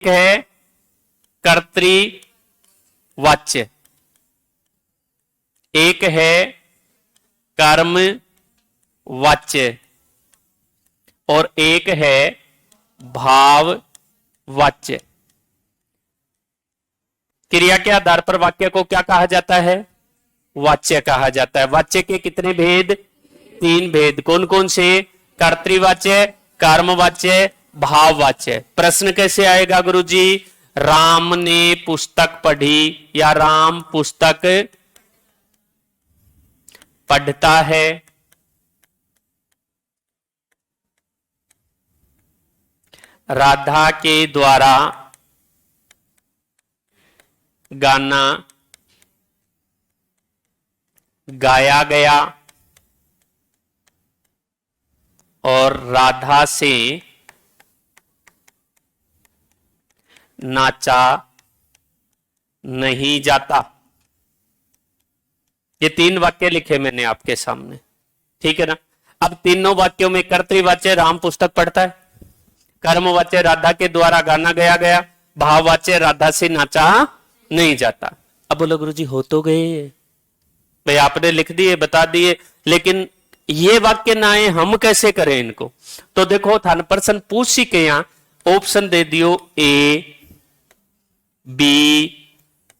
है कर्तृवाच्य, एक है कर्मवाच्य और एक है भाववाच्य। क्रिया के आधार पर वाक्य को क्या कहा जाता है? वाच्य कहा जाता है। वाच्य के कितने भेद? 3 भेद। कौन कौन से? कर्तृवाच्य, कर्मवाच्य, भाववाच्य। प्रश्न कैसे आएगा गुरुजी? राम ने पुस्तक पढ़ी या राम पुस्तक पढ़ता है। राधा के द्वारा गाना गाया गया और राधा से नाचा नहीं जाता। ये 3 वाक्य लिखे मैंने आपके सामने, ठीक है ना। अब तीनों वाक्यों में कर्तृवाच्य राम पुस्तक पढ़ता है, कर्मवाच्य राधा के द्वारा गाना गाया गया, भाववाच्य राधा से नाचा नहीं जाता। अब बोलो गुरुजी हो तो गए भाई, आपने लिख दिए, बता दिए, लेकिन ये वाक्य ना आए हम कैसे करें इनको? तो देखो थान प्रश्न पूछ के यहां ऑप्शन दे दियो ए, बी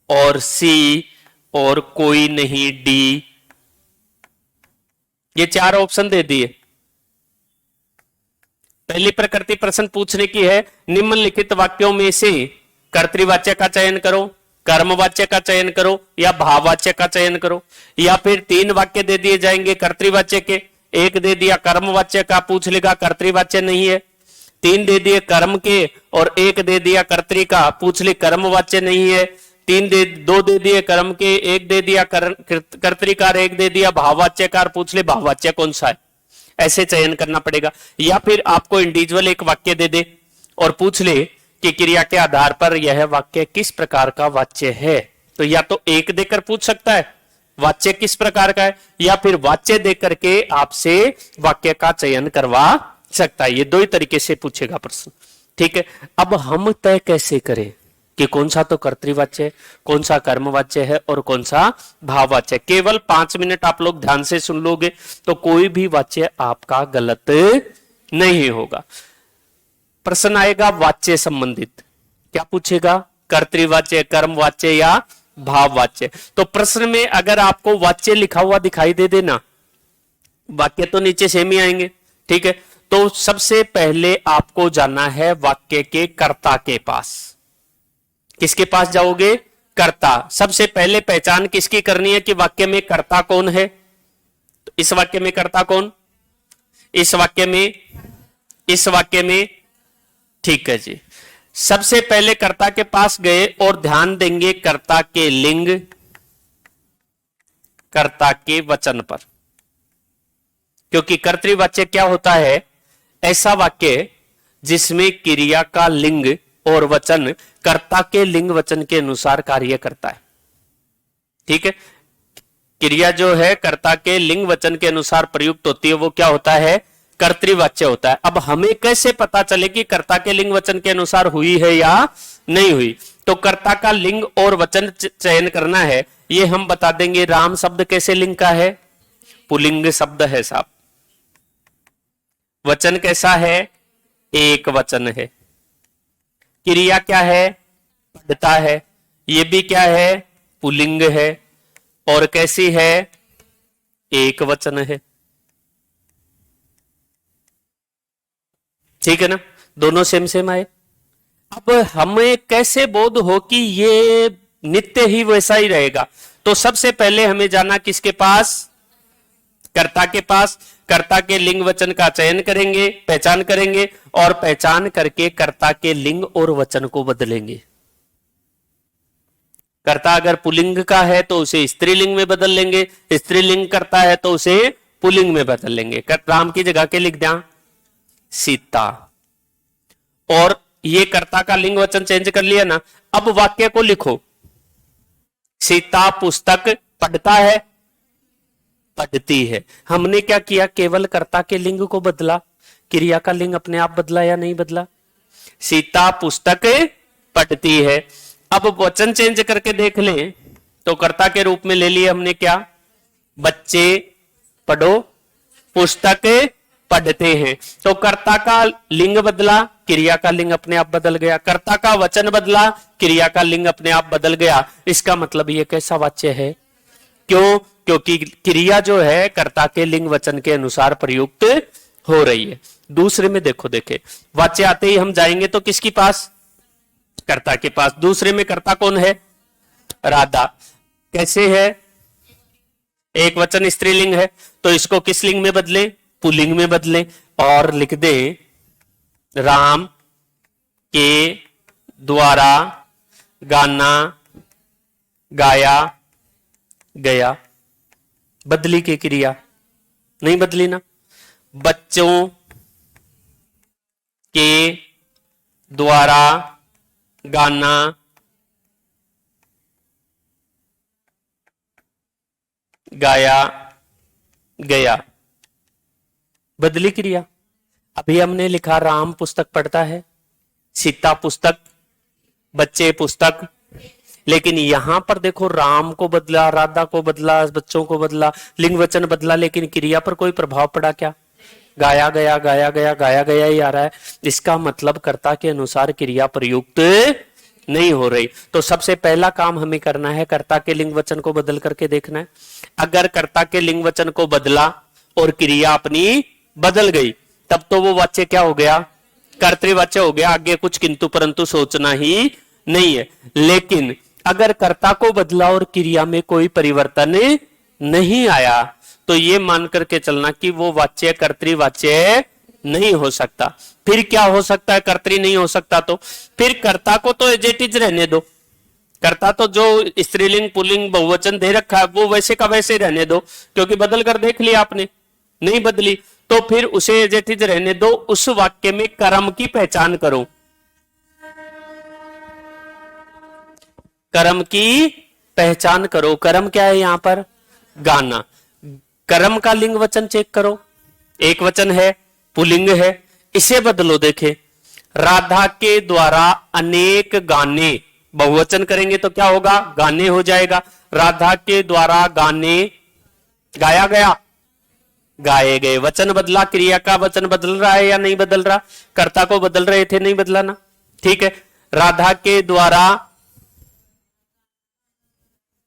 और सी और कोई नहीं डी। ये 4 ऑप्शन दे दिए। पहली प्रकृति प्रश्न पूछने की है, निम्नलिखित वाक्यों में से कर्तृवाच्य का चयन करो, कर्मवाच्य का चयन करो या भाववाच्य का चयन करो। या फिर 3 वाक्य दे दिए जाएंगे कर्तृवाच्य के, एक दे दिया कर्मवाच्य का, पूछ लेगा कर्तृवाच्य नहीं है। 3 दे दिए कर्म के और एक दे दिया कर्तृ का, पूछ ले कर्मवाच्य नहीं है। 2 दे दिए कर्म के, एक दे दिया कर्तृकार, एक दे दिया भाववाच्यकार, पूछ ले भाववाच्य कौन सा है। ऐसे चयन करना पड़ेगा। या फिर आपको इंडिविजुअल एक वाक्य दे दे और पूछ ले कि क्रिया के आधार पर यह वाक्य किस प्रकार का वाच्य है। तो या तो एक देकर पूछ सकता है वाच्य किस प्रकार का है, या फिर वाच्य देकर के आपसे वाक्य का चयन करवा सकता है। ये 2 ही तरीके से पूछेगा प्रश्न, ठीक है। अब हम तय कैसे करें कि कौन सा तो कर्तृवाच्य है, कौन सा कर्मवाच्य है और कौन सा भाववाच्य? केवल 5 मिनट आप लोग ध्यान से सुन लोगे तो कोई भी वाच्य आपका गलत नहीं होगा। प्रश्न आएगा वाच्य संबंधित, क्या पूछेगा? कर्तृवाच्य, कर्मवाच्य या भाववाच्य। तो प्रश्न में अगर आपको वाच्य लिखा हुआ दिखाई दे देना, वाक्य तो नीचे सेम ही आएंगे, ठीक है। तो सबसे पहले आपको जाना है वाक्य के कर्ता के पास। किसके पास जाओगे? कर्ता। सबसे पहले पहचान किसकी करनी है कि वाक्य में कर्ता कौन है। तो इस वाक्य में कर्ता कौन? इस वाक्य में, ठीक है जी। सबसे पहले कर्ता के पास गए और ध्यान देंगे कर्ता के लिंग, कर्ता के वचन पर, क्योंकि कर्तृवाच्य क्या होता है? ऐसा वाक्य जिसमें क्रिया का लिंग और वचन कर्ता के लिंग वचन के अनुसार कार्य करता है, ठीक है। क्रिया जो है कर्ता के लिंग वचन के अनुसार प्रयुक्त होती है, वो क्या होता है? कर्तृवाच्य होता है। अब हमें कैसे पता चले कि कर्ता के लिंग वचन के अनुसार हुई है या नहीं हुई? तो कर्ता का लिंग और वचन चयन करना है, ये हम बता देंगे। राम शब्द कैसे लिंग का है? पुल्लिंग शब्द है साहब। वचन कैसा है? एक वचन है। क्रिया क्या है? पढ़ता है। ये भी क्या है? पुल्लिंग है। और कैसी है? एक वचन है, ठीक है ना। दोनों सेम सेम आए। अब हमें कैसे बोध हो कि ये नित्य ही वैसा ही रहेगा? तो सबसे पहले हमें जाना किसके पास? कर्ता के पास। कर्ता के लिंग वचन का चयन करेंगे, पहचान करेंगे और पहचान करके कर्ता के लिंग और वचन को बदलेंगे। कर्ता अगर पुल्लिंग का है तो उसे स्त्रीलिंग में बदल लेंगे, स्त्रीलिंग करता है तो उसे पुल्लिंग में बदल लेंगे। राम की जगह के लिख दिया सीता। और ये कर्ता का लिंग वचन चेंज कर लिया ना। अब वाक्य को लिखो, सीता पुस्तक पढ़ता है, पढ़ती है। हमने क्या किया? केवल कर्ता के लिंग को बदला, क्रिया का लिंग अपने आप बदला या नहीं बदला? सीता पुस्तक पढ़ती है। अब वचन चेंज करके देख लें तो कर्ता के रूप में ले लिए हमने क्या, बच्चे पढ़ो, पुस्तक पढ़ते हैं। तो कर्ता का लिंग बदला, क्रिया का लिंग अपने आप बदल गया। कर्ता का वचन बदला, क्रिया का लिंग अपने आप बदल गया। इसका मतलब ये कैसा वाच्य है? क्यों? क्योंकि क्रिया जो है कर्ता के लिंग वचन के अनुसार प्रयुक्त हो रही है। दूसरे में देखो, देखे वाच्य आते ही हम जाएंगे तो किसके पास? कर्ता के पास। दूसरे में कर्ता कौन है? राधा। कैसे है? एक वचन स्त्रीलिंग है तो इसको किस लिंग में बदले? पुल्लिंग में बदले और लिख दे राम के द्वारा गाना गाया गया। बदली की क्रिया? नहीं बदली ना। बच्चों के द्वारा गाना गाया गया, बदली क्रिया। अभी हमने लिखा राम पुस्तक पढ़ता है, सीता पुस्तक, बच्चे पुस्तक, लेकिन यहां पर देखो राम को बदला, राधा को बदला, बच्चों को बदला, लिंग वचन बदला, लेकिन क्रिया पर कोई प्रभाव पड़ा क्या? गाया गया, गाया गया, गाया गया ही आ रहा है। इसका मतलब कर्ता के अनुसार क्रिया प्रयुक्त नहीं हो रही। तो सबसे पहला काम हमें करना है कर्ता के लिंग वचन को बदल करके देखना है। अगर कर्ता के लिंग वचन को बदला और क्रिया अपनी बदल गई तब तो वो वाच्य क्या हो गया? कर्तृवाच्य हो गया। आगे कुछ किंतु परंतु सोचना ही नहीं है। लेकिन अगर कर्ता को बदला और क्रिया में कोई परिवर्तन नहीं आया तो ये मान करके चलना कि वो वाच्य कर्तृवाच्य नहीं हो सकता। फिर क्या हो सकता है? कर्तृ नहीं हो सकता तो फिर कर्ता को तो एज इट इज रहने दो। कर्ता तो जो स्त्रीलिंग पुल्लिंग बहुवचन दे रखा है वो वैसे का वैसे रहने दो, क्योंकि बदल कर देख लिया आपने, नहीं बदली। तो फिर उसे एज इट इज रहने दो। उस वाक्य में कर्म की पहचान करो। कर्म की पहचान करो। कर्म क्या है यहां पर? गाना। कर्म का लिंग वचन चेक करो। एक वचन है, पुल्लिंग है, इसे बदलो। देखे राधा के द्वारा अनेक गाने, बहुवचन करेंगे तो क्या होगा? गाने हो जाएगा। राधा के द्वारा गाने गाया गया, गाए गए। वचन बदला, क्रिया का वचन बदल रहा है या नहीं बदल रहा? कर्ता को बदल रहे थे, नहीं बदला ना। ठीक है, राधा के द्वारा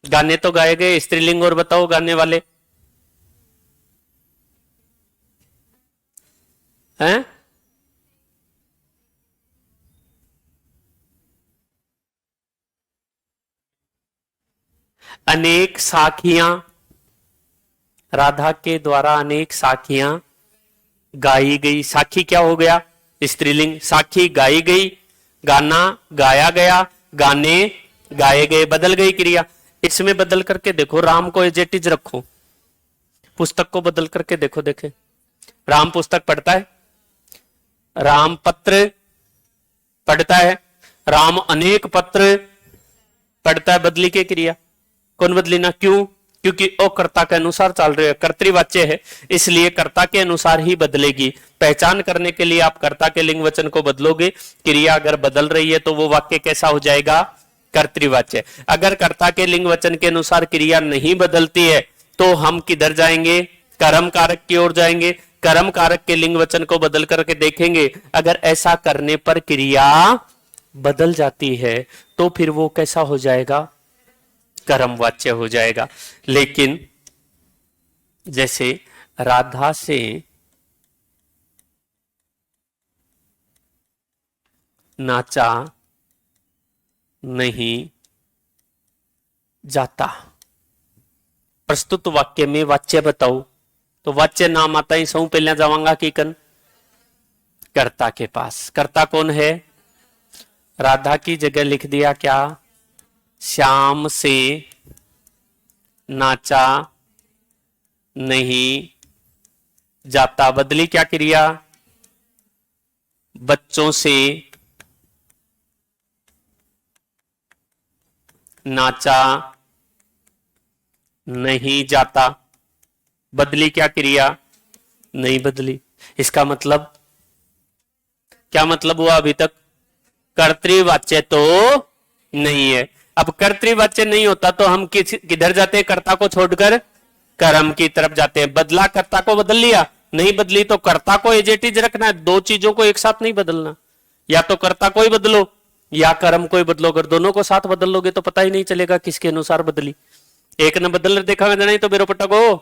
गाने तो गाए गए, स्त्रीलिंग और बताओ गाने वाले हैं? अनेक साखियां, राधा के द्वारा अनेक साखियां गाई गई। साखी क्या हो गया? स्त्रीलिंग। साखी गाई गई, गाना गाया गया, गाने गाए गए। बदल गई क्रिया। इसमें बदल करके देखो, राम को एज इट इज रखो, पुस्तक को बदल करके देखो। देखे राम पुस्तक पढ़ता है, राम पत्र पढ़ता है, राम अनेक पत्र पढ़ता है। बदली के क्रिया? कौन बदली ना? क्यों? क्योंकि वो कर्ता के अनुसार चल रहे हैं, कर्तृवाच्य है, इसलिए कर्ता के अनुसार ही बदलेगी। पहचान करने के लिए आप कर्ता के लिंग वचन को बदलोगे। क्रिया अगर बदल रही है तो वो वाक्य कैसा हो जाएगा? कर्तृवाच्य। अगर कर्ता के लिंग वचन के अनुसार क्रिया नहीं बदलती है तो हम किधर जाएंगे? कर्म कारक की ओर जाएंगे। कर्म कारक के लिंग वचन को बदल करके देखेंगे। अगर ऐसा करने पर क्रिया बदल जाती है तो फिर वो कैसा हो जाएगा? कर्म वाच्य हो जाएगा। लेकिन जैसे राधा से नाचा नहीं जाता, प्रस्तुत वाक्य में वाच्य बताओ तो वाच्य नाम आता ही सौ पहले जावांगा कि कन कर्ता के पास। कर्ता कौन है? राधा की जगह लिख दिया क्या? श्याम से नाचा नहीं जाता। बदली क्या क्रिया? बच्चों से नाचा नहीं जाता। बदली क्या क्रिया? नहीं बदली। इसका मतलब क्या मतलब हुआ अभी तक? कर्तृवाच्य तो नहीं है। अब कर्तृवाच्य नहीं होता तो हम किधर जाते हैं? कर्ता को छोड़कर कर्म की तरफ जाते हैं। बदला, कर्ता को बदल लिया, नहीं बदली तो कर्ता को एज इट इज रखना है। दो चीजों को एक साथ नहीं बदलना, या तो कर्ता को ही बदलो या कर्म को ही बदलो। अगर दोनों को साथ बदल लोगे तो पता ही नहीं चलेगा किसके अनुसार बदली। एक ने बदल देखा मैंने, नहीं तो बेरोपटा को।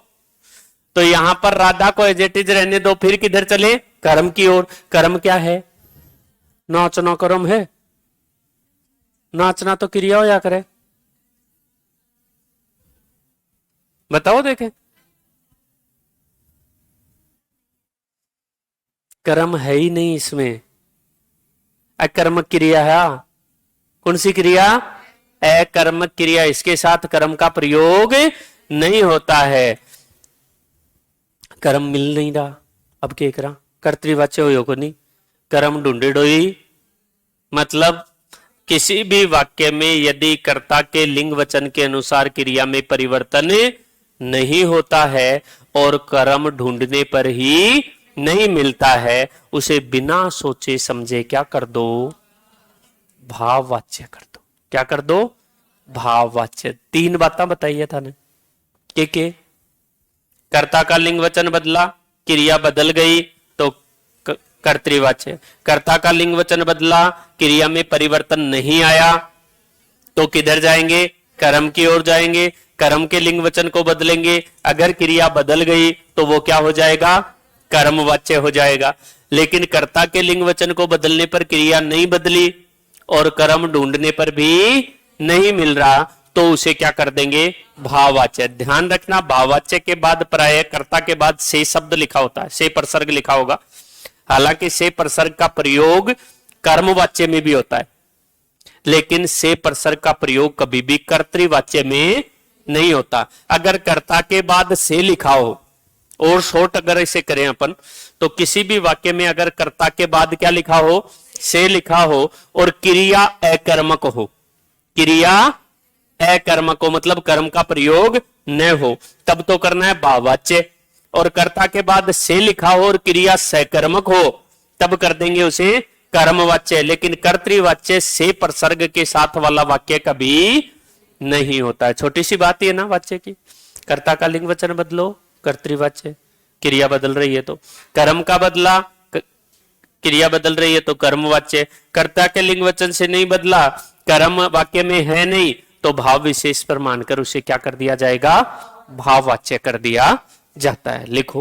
तो यहां पर राधा को एज इट इज रहने दो, फिर किधर चले? कर्म की ओर। कर्म क्या है? नाचना कर्म है? नाचना तो क्रिया हो या करे, बताओ देखें। कर्म है ही नहीं इसमें, अकर्म क्रिया है। कौन सी क्रिया? अकर्म क्रिया। इसके साथ कर्म का प्रयोग नहीं होता है। कर्म मिल नहीं रहा, अब क्या करा? कर्तृवाच्य हो को नहीं, कर्म ढूंढे डोई। मतलब किसी भी वाक्य में यदि कर्ता के लिंग वचन के अनुसार क्रिया में परिवर्तन नहीं होता है और कर्म ढूंढने पर ही नहीं मिलता है, उसे बिना सोचे समझे क्या कर दो? भाववाच्य कर दो। क्या कर दो? भाववाच्य। तीन बातें बताइए था ने के कर्ता का लिंग वचन बदला, क्रिया बदल गई तो कर्तृवाच्य। कर्ता का लिंग वचन बदला, क्रिया में परिवर्तन नहीं आया तो किधर जाएंगे? कर्म की ओर जाएंगे। कर्म के लिंग वचन को बदलेंगे, अगर क्रिया बदल गई तो वो क्या हो जाएगा? कर्मवाच्य हो जाएगा। लेकिन कर्ता के लिंग वचन को बदलने पर क्रिया नहीं बदली और कर्म ढूंढने पर भी नहीं मिल रहा तो उसे क्या कर देंगे? भाववाच्य। ध्यान रखना, भाववाच्य के बाद प्राय कर्ता के बाद से शब्द लिखा होता है, से प्रसर्ग लिखा होगा। हालांकि से प्रसर्ग का प्रयोग कर्मवाच्य में भी होता है, लेकिन से प्रसर्ग का प्रयोग कभी भी कर्तृवाच्य में नहीं होता। अगर कर्ता के बाद से लिखा हो, और शॉर्ट अगर इसे करें अपन, तो किसी भी वाक्य में अगर कर्ता के बाद क्या लिखा हो? से लिखा हो और क्रिया अकर्मक हो, क्रिया अकर्मक हो मतलब कर्म का प्रयोग न हो, तब तो करना है भाववाच्य। और कर्ता के बाद से लिखा हो और क्रिया सकर्मक हो, तब कर देंगे उसे कर्मवाच्य। लेकिन कर्तृवाच्य से प्रसर्ग के साथ वाला वाक्य कभी नहीं होता है। छोटी सी बात है ना वाच्य की। कर्ता का लिंग वचन बदलो, कर्तृवाच्य। क्रिया बदल रही है तो कर्म का बदला, क्रिया बदल रही है तो कर्मवाच्य। कर्ता के लिंग वचन से नहीं बदला, कर्म वाक्य में है नहीं, तो भाव विशेष पर मानकर उसे क्या कर दिया जाएगा? भाववाच्य कर दिया जाता है। लिखो।